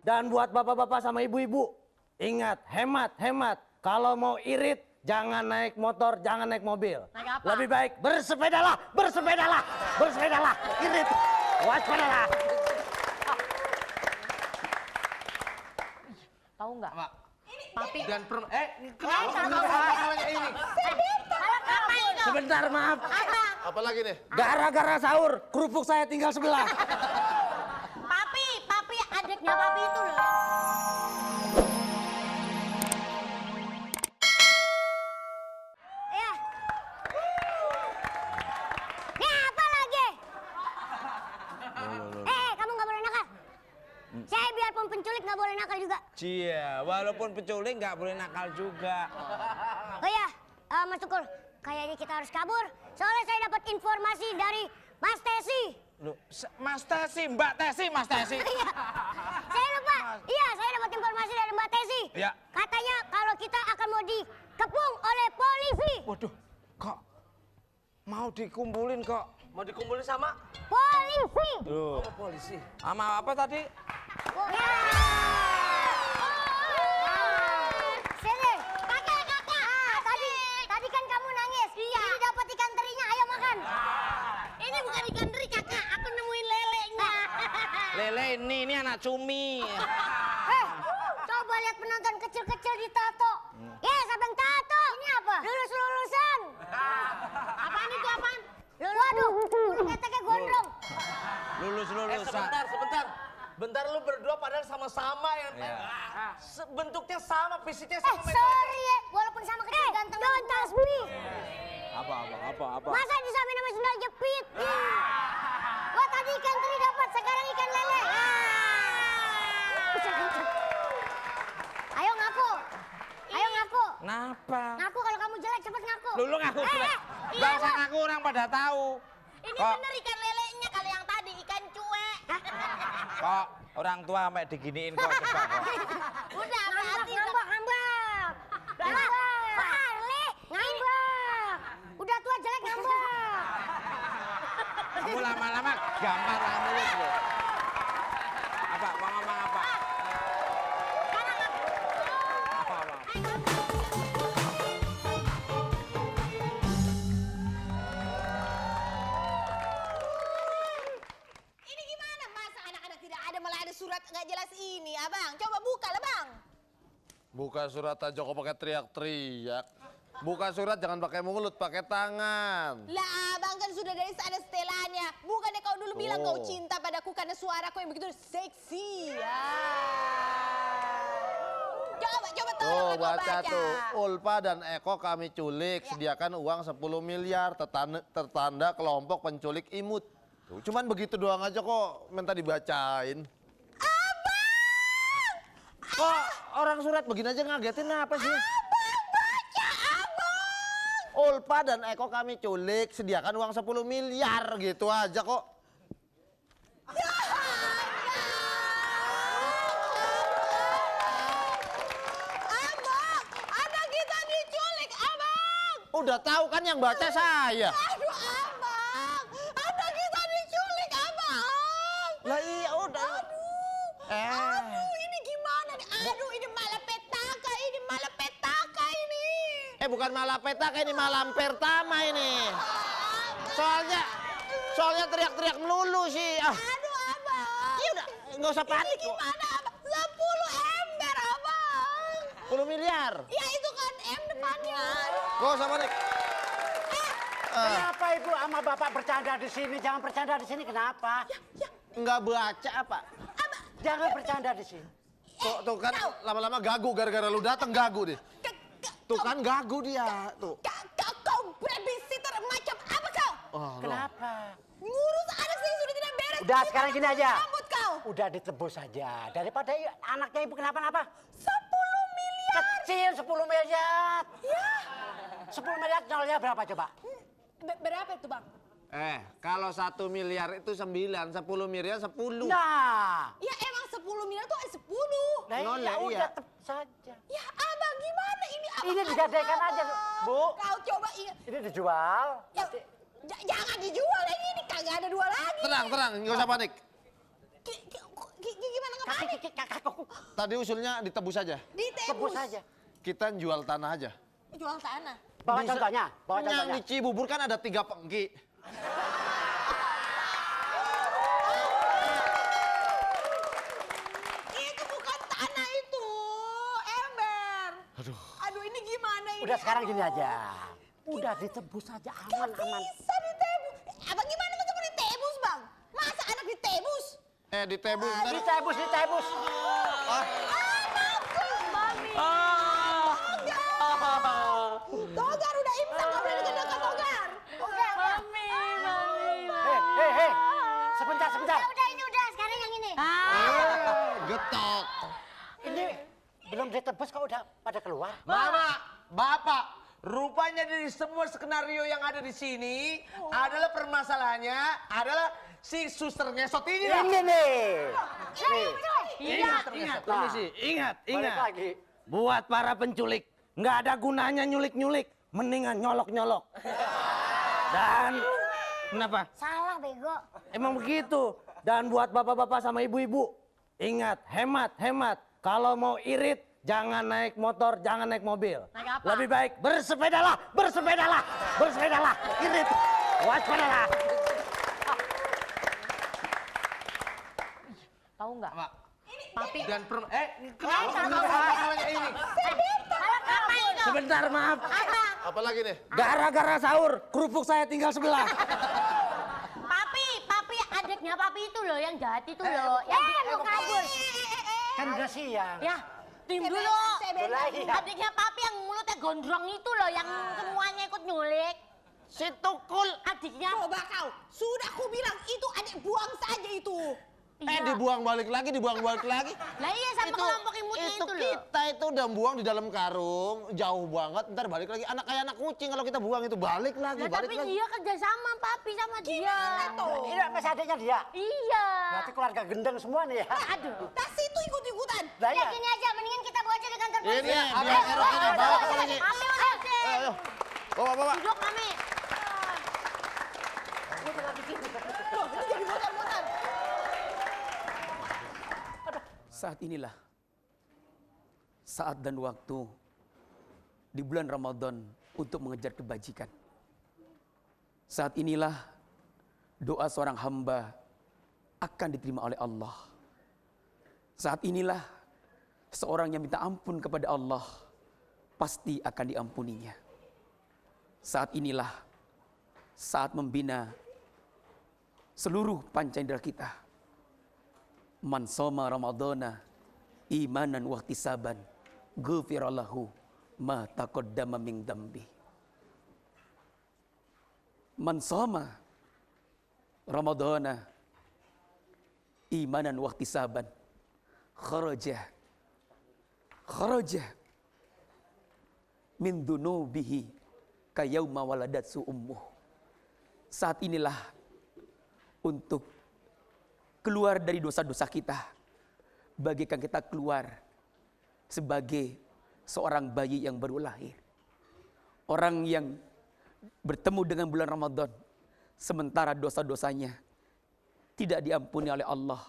Dan buat bapak-bapak sama ibu-ibu, ingat, hemat. Kalau mau irit, jangan naik motor, jangan naik mobil. Naik apa? Lebih baik bersepedalah. Irit, waspadalah. Tahu nggak? Apa? Papi. Dan kenapa masalahnya ini? Sebentar, maaf. Apa lagi nih? Gara-gara sahur, kerupuk saya tinggal sebelah. Papi, adiknya papi itu loh. Ya. Ini apa lagi? Kamu nggak boleh nakal. Saya biarpun penculik nggak boleh nakal juga. Cia, walaupun penculik nggak boleh nakal juga. Oh ya, Mas Tukul, kayaknya kita harus kabur. Soalnya saya dapat informasi dari Mas Tesi. Loh, Mas Tesi, Mbak Tesi, Mas Tesi. Iya, saya lupa. Iya, saya dapat informasi dari Mbak Tesi. Iya. Katanya kalau kita akan mau dikepung oleh polisi. Waduh, kok mau dikumpulin kok? Mau dikumpulin sama? Polisi. Loh, Polisi. sama apa tadi? Ya. Sini, kakak. Tadi kan kamu nangis. Iya. Ini dapat ikan terinya, ayo makan. Ini bukan ikan teri kakak, aku nemuin lelenya. Lele ini anak cumi. Coba lihat penonton kecil-kecil di tato. Ya, sabang tato. Ini apa? Lulus-lulusan. Apaan itu apaan? Waduh, bulu keteknya gondrong. Lulus-lulusan. Sebentar. Bentar, lu berdua padahal sama-sama yang bentuknya sama, fisiknya sama. Sorry ya, walaupun sama kecil ganteng. Don't touch me. Apa? Masa disamain nama sendal jepit? Wah, tadi ikan teri dapat, sekarang ikan lele. Ayo ngaku. Kenapa? Ngaku kalau kamu jelek, cepet ngaku. Lu ngaku jelek. Gak usah ngaku, orang pada tahu. Ini Kok? bener ikan lelenya, kalau yang tadi ikan cuek. Kok orang tua sampai diginiin kok coba kok. Udah, hati-hati. Ngambek. Pak Arli, ngambek. Udah tua jelek ngambek. Kamu lama-lama gampar kamu lu. Apa? Mau ngomong apa? Apa? Ini gimana? Masa anak-anak tidak ada, malah ada surat nggak jelas ini, abang. Coba buka lah, bang. Buka surat aja kok pakai teriak-teriak. Buka surat jangan pakai mulut, pakai tangan. Lah, abang kan sudah dari sana setelannya. Bukannya kau dulu bilang kau cinta padaku karena suaraku yang begitu seksi. Ya. Coba tolong kau Baca tuh. Ulfa dan Eko kami culik, sediakan uang 10 miliar, tertanda kelompok penculik imut. Tuh, cuman begitu doang aja kok minta dibacain. Abang! Kok orang surat begini aja ngagetin apa sih? Ulfa dan Eko kami culik, sediakan uang 10 miliar gitu aja kok. Abang! Anak kita diculik, abang! Udah tahu kan yang baca saya. Aduh, abang! Anak kita diculik, abang! Lah iya udah. Aduh, ini gimana nih? Aduh, ini malah petaka ini. Bukan malah petaka, ini malam pertama ini. Soalnya teriak-teriak melulu sih. Aduh, abang. Iya udah, nggak usah panik kok. Gimana, abang? 10 ember, abang. 10 miliar. Ya, itu kan M depannya. Nggak usah panik. Kenapa ibu sama bapak bercanda di sini? Jangan bercanda di sini. Kenapa? Nggak baca apa? Jangan bercanda di sini. Tuh kan lama-lama gagu gara-gara lu dateng gagu deh. Tuh kan gagu dia tuh. Kau babysitter macam apa kau? Kenapa? Ngurus anak saya sudah tidak beres. Udah sekarang gini aja. Rambut kau. Udah ditebus saja. Daripada anaknya ibu kenapa-napa. 10 miliar. Kecil 10 miliar. Ya. 10 miliar nolnya berapa coba? Berapa itu, bang? Kalau 1 miliar itu 9, 10 miliar 10. Nah. Ya emang 10 miliar tuh 10. Nah, Nol ya ya, udah iya. tebus saja. Ya abang gimana ini abang? Ini digadaikan aja, Bu. Kau coba ingat. Ini dijual. Ya, jangan dijual ini kagak ada dua lagi. Tenang, nggak usah panik. Gimana kakakku. Tadi usulnya ditebus aja. Tebus aja. Kita jual tanah aja. Jual tanah. Bawa contohnya, bawa Yang contohnya. di Cibubur kan ada 3 pengki. Itu bukan tanah itu, ember. Aduh ini gimana ini? Udah sekarang gini aja. Udah ditebus aja, aman-aman. Bisa ditebus. Abang gimana bisa mau ditebus bang? Masa anak ditebus? Ditebus ntar. Ditebus. Togar udah imsak, gak boleh dekat-dekat Togar. Hei, sebentar. Udah ini udah, sekarang yang ini. Getok. Ini belum ditebus kok udah pada keluar. Mama, Bapak, rupanya dari semua skenario yang ada di sini adalah permasalahannya adalah si suster ngesot ini lah. Ini nih. Ingat, permisi. Ingat. Balik lagi. Buat para penculik, nggak ada gunanya nyulik-nyulik, mendingan nyolok-nyolok. Dan kenapa? Salah bego. Emang begitu. Dan buat bapak-bapak sama ibu-ibu, ingat, hemat. Kalau mau irit, jangan naik motor, jangan naik mobil. Naik apa? Lebih baik bersepedalah. Irit, waspadalah. Tahu nggak? Papi dan kenapa masalahnya ini? Sebentar, maaf. Apa lagi nih? Gara-gara sahur, kerupuk saya tinggal sebelah. Papi, adiknya papi itu loh yang jahat itu loh. Yang mau kabur. Kan udah siang. Ya, tim dulu. Mulai. Adiknya papi yang mulutnya gondrong itu loh, yang semuanya ikut nyulik. Si Tukul. Adiknya. Coba kau, sudah aku bilang itu adik buang saja itu. Dibuang balik lagi. Lah iya sama kelompok imutnya itu loh. Kita itu udah buang di dalam karung, jauh banget, ntar balik lagi. Anak kayak anak kucing kalau kita buang itu balik lagi. Nah, tapi dia kerja sama papi sama dia. Ini masih adiknya dia. Iya. Berarti keluarga gendeng semua nih ya. Aduh. Tas itu ikut-ikutan. Lah Ya iya. gini aja, mendingan kita bawa aja ke kantor polisi. Ini, biar erok ini, bawa ke polisi. Kami udah deh. Ayo. Bawa. Duduk kami. Loh, ini jadi motor-motor. Saat inilah saat dan waktu di bulan Ramadan untuk mengejar kebajikan. Saat inilah doa seorang hamba akan diterima oleh Allah. Saat inilah seorang yang minta ampun kepada Allah pasti akan diampuninya. Saat inilah saat membina seluruh panca indera kita. Man soma Ramadana imanan wa ihtisaban ghufira lahu ma taqaddama min dambi. Man soma Ramadana imanan wa ihtisaban kharaja min dunubihi kayauma waladatsu ummuh. Saat inilah untuk keluar dari dosa-dosa kita, bagikan kita keluar sebagai seorang bayi yang baru lahir. Orang yang bertemu dengan bulan Ramadan, sementara dosa-dosanya tidak diampuni oleh Allah.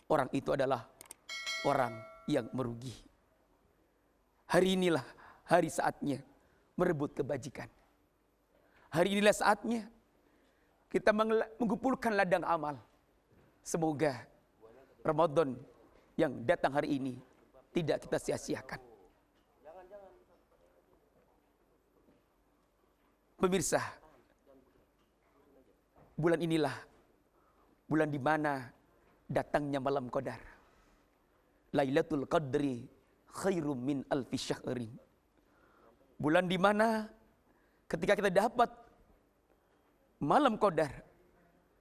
Orang itu adalah orang yang merugi. Hari inilah hari saatnya merebut kebajikan. Hari inilah saatnya kita mengumpulkan ladang amal. Semoga Ramadan yang datang hari ini tidak kita sia-siakan. Pemirsa, bulan inilah bulan di mana datangnya malam Qadar. Lailatul Qadri khairum min alfi syahrin. Bulan di mana ketika kita dapat malam Qadar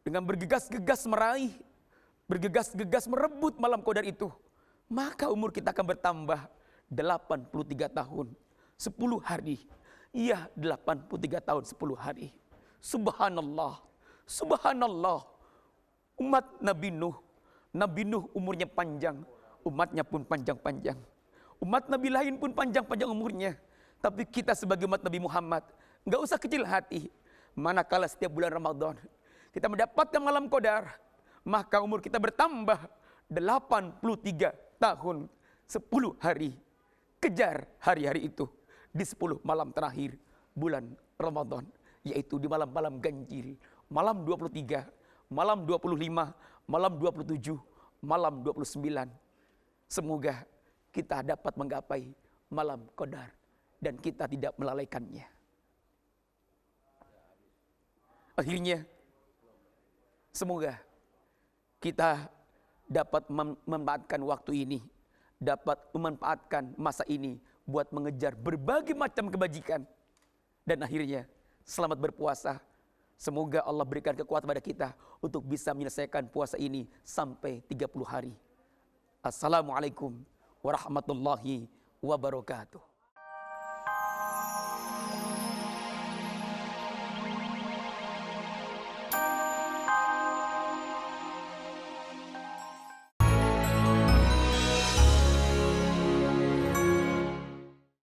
dengan bergegas-gegas meraih, bergegas-gegas merebut malam Qadar itu, maka umur kita akan bertambah 83 tahun 10 hari. Iya, 83 tahun 10 hari. Subhanallah. Subhanallah. Umat Nabi Nuh umurnya panjang, umatnya pun panjang-panjang. Umat Nabi lain pun panjang-panjang umurnya. Tapi kita sebagai umat Nabi Muhammad, enggak usah kecil hati. Manakala setiap bulan Ramadan kita mendapatkan malam Qadar, maka umur kita bertambah 83 tahun 10 hari. Kejar hari-hari itu di 10 malam terakhir bulan Ramadan, yaitu di malam-malam ganjil, malam 23, malam 25, malam 27, malam 29. Semoga kita dapat menggapai malam Qadar dan kita tidak melalaikannya. Akhirnya, semoga kita dapat memanfaatkan waktu ini, dapat memanfaatkan masa ini buat mengejar berbagai macam kebajikan. Dan akhirnya, selamat berpuasa. Semoga Allah berikan kekuatan pada kita untuk bisa menyelesaikan puasa ini sampai 30 hari. Assalamualaikum warahmatullahi wabarakatuh.